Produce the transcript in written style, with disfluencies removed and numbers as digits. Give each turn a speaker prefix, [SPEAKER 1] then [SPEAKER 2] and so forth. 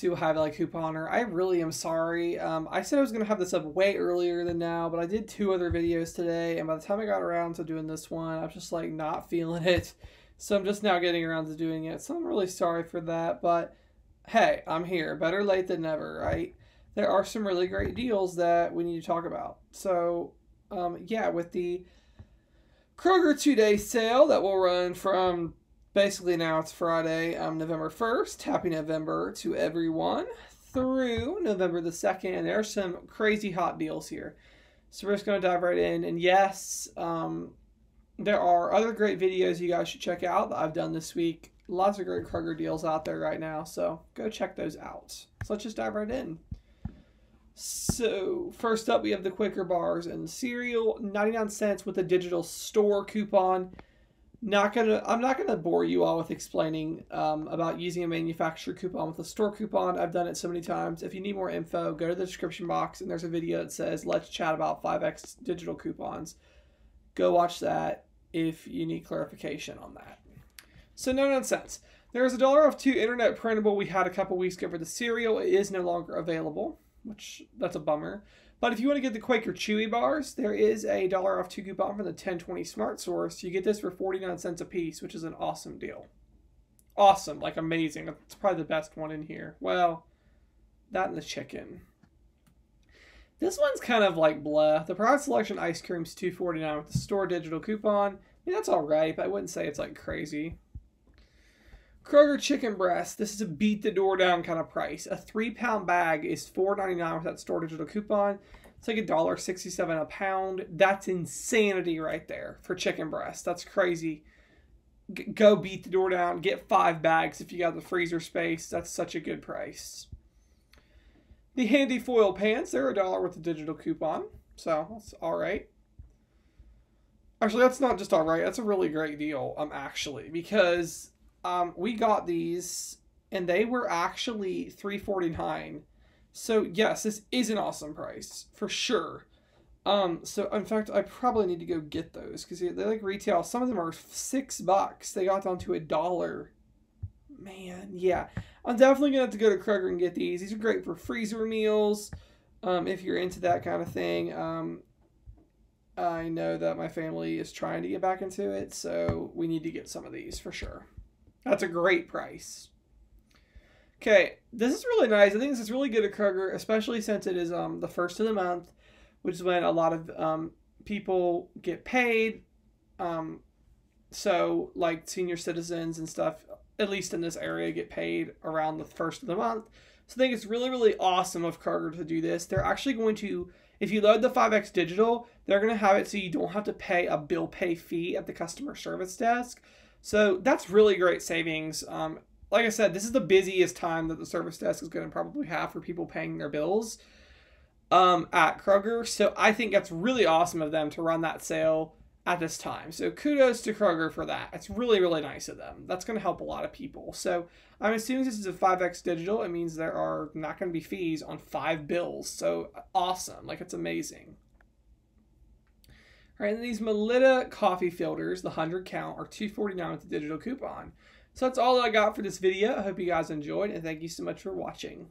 [SPEAKER 1] to a high value couponer. I really am sorry. I said I was going to have this up way earlier than now, but I did 2 other videos today, and by the time I got around to doing this one, I was just like not feeling it. So I'm just now getting around to doing it. So I'm really sorry for that, but hey, I'm here. Better late than never, right? There are some really great deals that we need to talk about. So yeah, with the Kroger 2-day sale that will run from basically now it's Friday, November 1st. Happy November to everyone through November the 2nd. There are some crazy hot deals here. So we're just going to dive right in. And yes, there are other great videos you guys should check out that I've done this week. Lots of great Kroger deals out there right now. So go check those out. So let's just dive right in. So first up, we have the Quaker bars and cereal, 99 cents with a digital store coupon. I'm not gonna bore you all with explaining about using a manufacturer coupon with a store coupon. I've done it so many times. If you need more info, go to the description box and there's a video that says let's chat about 5x digital coupons. Go watch that if you need clarification on that. So 99 cents. There's a $1 off 2 internet printable we had a couple weeks ago for the cereal. It is no longer available, which that's a bummer. But if you want to get the Quaker Chewy bars, there is a $1 off 2 coupon for the 1020 Smart Source. You get this for 49 cents a piece, which is an awesome deal. Awesome, like amazing. It's probably the best one in here. Well, that and the chicken. This one's kind of like blah. The Pride Selection ice cream's $2.49 with the store digital coupon. I mean, that's all right, but I wouldn't say it's like crazy. Kroger chicken breast. This is a beat the door down kind of price. A 3-pound bag is $4.99 with that store digital coupon. It's like $1.67 a pound. That's insanity right there for chicken breast. That's crazy. Go beat the door down. Get 5 bags if you got the freezer space. That's such a good price. The handy foil pants. They're $1 with the digital coupon. So that's all right. Actually, that's not just all right. That's a really great deal. Actually, because we got these and they were actually $3.49. So yes, this is an awesome price for sure. So in fact, I probably need to go get those because they like retail. Some of them are $6. They got down to $1. Man, yeah. I'm definitely gonna have to go to Kroger and get these. These are great for freezer meals. If you're into that kind of thing. I know that my family is trying to get back into it, so we need to get some of these for sure. That's a great price. Okay, this is really nice. I think this is really good at Kroger, especially since it is the first of the month, which is when a lot of people get paid. So like senior citizens and stuff, at least in this area, get paid around the first of the month. So I think it's really, really awesome of Kroger to do this. They're actually going to, if you load the 5X Digital, they're going to have it so you don't have to pay a bill pay fee at the customer service desk. So that's really great savings. Like I said, this is the busiest time that the service desk is going to probably have for people paying their bills at Kroger. So I think that's really awesome of them to run that sale at this time. So kudos to Kroger for that. It's really, really nice of them. That's going to help a lot of people. So I'm assuming this is a 5X Digital. It means there are not going to be fees on 5 bills. So awesome. Like, it's amazing. All right, and these Melita coffee filters, the 100 count, are $2.49 with the digital coupon. So that's all that I got for this video. I hope you guys enjoyed, and thank you so much for watching.